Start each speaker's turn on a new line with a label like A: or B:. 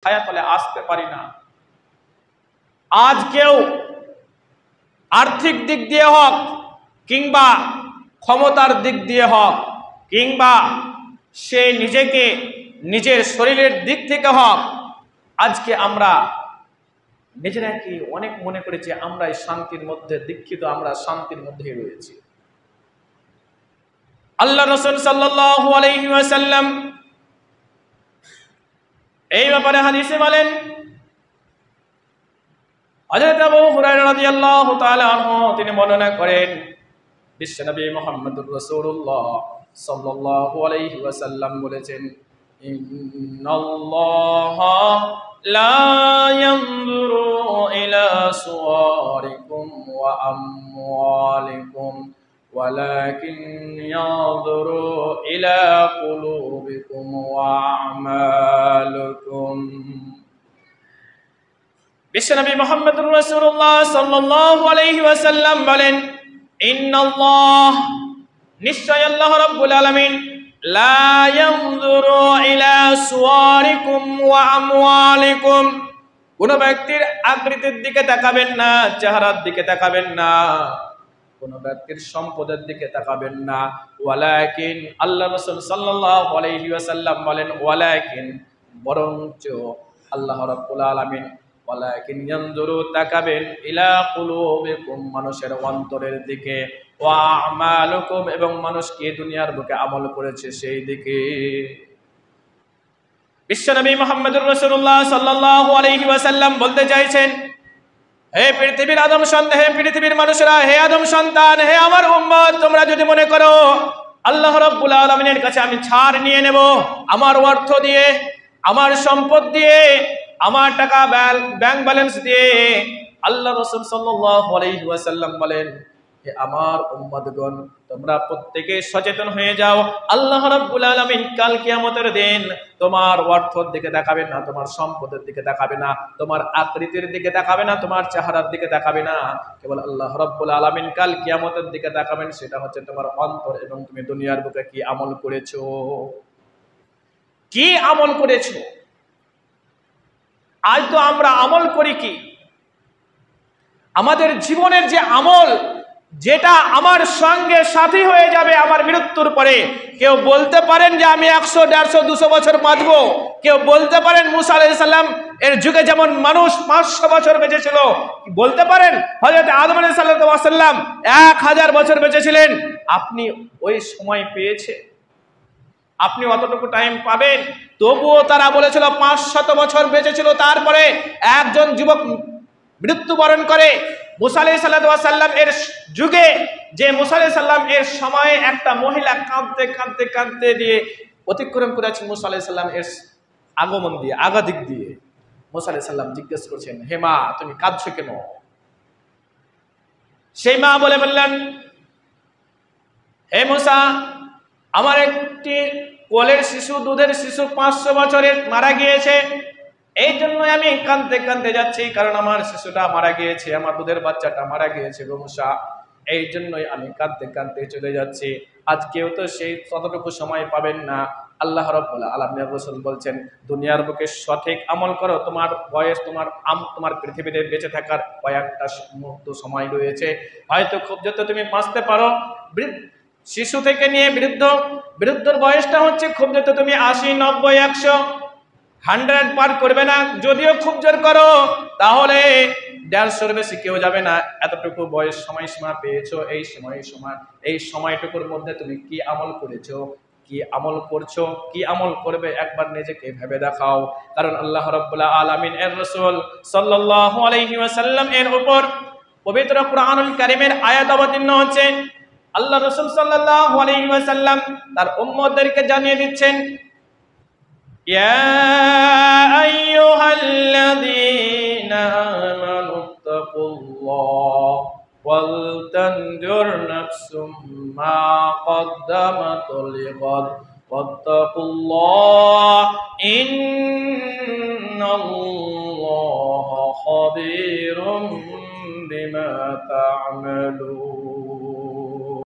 A: ছায়াতলে আসতে পারি না। আজ কেউ আর্থিক দিক দিয়ে হোক, কিংবা ক্ষমতার দিক দিয়ে হোক, কিংবা সে নিজেকে নিজের শরীরের দিক থেকে হোক, আজকে আমরা নিজেরা কি অনেক মনে করেছি আমরা এই শান্তির মধ্যে দীক্ষিত, আমরা শান্তির মধ্যেই রয়েছি। আল্লাহ রাসূল সাল্লাল্লাহু আলাইহি ওয়াসাল্লাম এই ব্যাপারে হাদিসে বলেন, হযরত আবু হুরায়রা রাদিয়াল্লাহু তাআলা আনহু তিনি বর্ণনা করেন, বিশ্বনবী মুহাম্মদুর রাসূলুল্লাহ সাল্লাল্লাহু আলাইহি ওয়াসাল্লাম বলেছেন, ইন্নাল্লাহা লা ইয়ানজুরু ইলা সুওয়ারিকুম ওয়া আমওয়ালিকুম ওয়ালাকিন ইয়ানজুরু ইলা কুলুবিকুম ওয়া আমালিকুম। বিশ্বনবী মুহাম্মদুর রাসূলুল্লাহ সাল্লাল্লাহু আলাইহি ওয়াসাল্লাম বলেন, ইন্নাল্লাহ নিশ্চয় আল্লাহ রাব্বুল আলামিন লা ইয়ানজুরু ইলা সুওয়ারিকুম ওয়া আমওয়ালিকুম, কোন ব্যক্তির আকৃতির দিকে তাকাবেন না, চেহারার দিকে তাকাবেন না, কোন ব্যক্তির সম্পদের দিকে তাকাবেন না। ওয়ালাকিন আল্লাহ রাসূল সাল্লাল্লাহু আলাইহি ওয়াসাল্লাম বলেন, ওয়ালাকিন বরঞ্চ আল্লাহ রাব্বুল আলামিন ওয়ালাকিন ইয়ানজুরু তাকাবেন ইলা কুলুবিকুম মানুষের অন্তরের দিকে, ওয়া আমালুকুম এবং মানুষ কি দুনিয়ার বুকে আমল করেছে সেই দিকে। বিশ্বনবী মুহাম্মদুর রাসূলুল্লাহ সাল্লাল্লাহু আলাইহি ওয়াসাল্লাম বলতে চাইছেন, হে পৃথিবীর আদম সন্তান, হে পৃথিবীর মানুষেরা, হে আদম সন্তান, হে আমার উম্মত, তোমরা যদি মনে করো আল্লাহ রাব্বুল আলামিনের কাছে আমি ছাড় নিয়ে নেব, আমার অর্থ দিয়ে, আমার সম্পদ দিয়ে, আমার টাকা ব্যাংক ব্যালেন্স দিয়ে, আল্লাহ রাসূল সাল্লাল্লাহু আলাইহি ওয়াসাল্লাম বলেন, হে আমার উম্মতগণ, তোমরা প্রত্যেকে সচেতন হয়ে যাও। আল্লাহ রাব্বুল আলামিন কাল কিয়ামতের দিন তোমার অর্থের দিকে তাকাবে না, তোমার সম্পদের দিকে তাকাবে না, তোমার আকৃতির দিকে তাকাবে না, তোমার চেহারার দিকে তাকাবে না, কেবল আল্লাহ রাব্বুল আলামিন কাল কিয়ামতের দিকে তাকাবেন, সেটা হচ্ছে তোমার অন্তর এবং তুমি দুনিয়ার বুকে কি আমল করেছো, কি আমল করেছো। আজ তো আমরা আমল করি কি? আমাদের জীবনের যে আমল, যেটা আমার সঙ্গে সাথী হয়ে যাবে আমার মৃত্যুর পরে। কেউ বলতে পারেন যে আমি 100, 150, 200 বছর বাঁচবো, কেউ বলতে পারেন মুসা আলাইহিস সালাম এর যুগে যেমন মানুষ 500 বছর বেঁচে ছিল, বলতে পারেন হযরত আদম আলাইহিস সালাম 1000 বছর বেঁচে ছিলেন। আপনি ওই সময় পেয়েছে, আপনি অতটুকু টাইম পাবেন? তবুও তারা বলেছিল 500 বছর বেঁচে ছিল, তারপরে একজন যুবক মৃত্যুবরণ করে। মুসা আলাইহিস সালাম এর যুগে, যে মুসা আলাইহিস সালাম এর সময়ে একটা মহিলা কাঁদতে কাঁদতে কাঁদতে দিয়ে অতিক্রম করেছে মুসা আলাইহিস সালাম এর আগমন দিয়ে, আগাদিক দিয়ে। মুসা আলাইহিস সালাম জিজ্ঞেস করছেন, হে মা, তুমি কাঁদছো কেন? সেই মা বলে বললেন, হে মুসা, আমার একটি কোলের শিশু, দুধের শিশু 500 বছরের মারা গিয়েছে, এই জন্যই আমি কাঁদতে কাঁদতে যাচ্ছি, কারণ আমার শিশুটা মারা গিয়েছে, আমার দুধের বাচ্চাটা মারা গিয়েছে গো মুসা, এই জন্যই আমি কাঁদতে কাঁদতে চলে যাচ্ছি। আজকেও তো সেই ততটুকু সময় পাবেন না। আল্লাহ রাব্বুল আলামিনের রাসূল বলছেন, দুনিয়ার বুকে সঠিক আমল করো, তোমার বয়স, তোমার পৃথিবীতে বেঁচে থাকার কয়েকটা মুহূর্ত সময় রয়েছে, হয়তো খুব যত তুমি বাঁচতে পারো। শিশু থেকে নিয়ে বৃদ্ধর বয়সটা হচ্ছে খুব যত তুমি 80, 90, 100, 100 পার করবে না। যদিও খুব জোর করো তাহলে 150-র বেশি কেউ যাবে না। এতটুকু বয়স সময়সীমা পেয়েছো, এই সময়টুকুর মধ্যে তুমি কি আমল করেছো, কি আমল করছো, কি আমল করবে, একবার নিজেকে ভেবে দেখাও। কারণ আল্লাহ রাব্বুল আলামিন এর রাসূল সাল্লাল্লাহু আলাইহি ওয়াসাল্লাম এর উপর পবিত্র কুরআনুল কারীমের আয়াত অবতীর্ণ হচ্ছে। আল্লাহ রাসূল সাল্লাল্লাহু আলাইহি ওয়াসাল্লাম তার উম্মতদেরকে জানিয়ে দিচ্ছেন, ইয়া আইয়ুহাল্লাযীনা আমানুত্তাকুল্লাহ ওয়াল তানজুর নাফসুম মা কদ্দামাত লিগাদ ওয়াত্তাকুল্লাহ ইন্নাল্লাহা খাবীরুম বিমা তা'মালুন।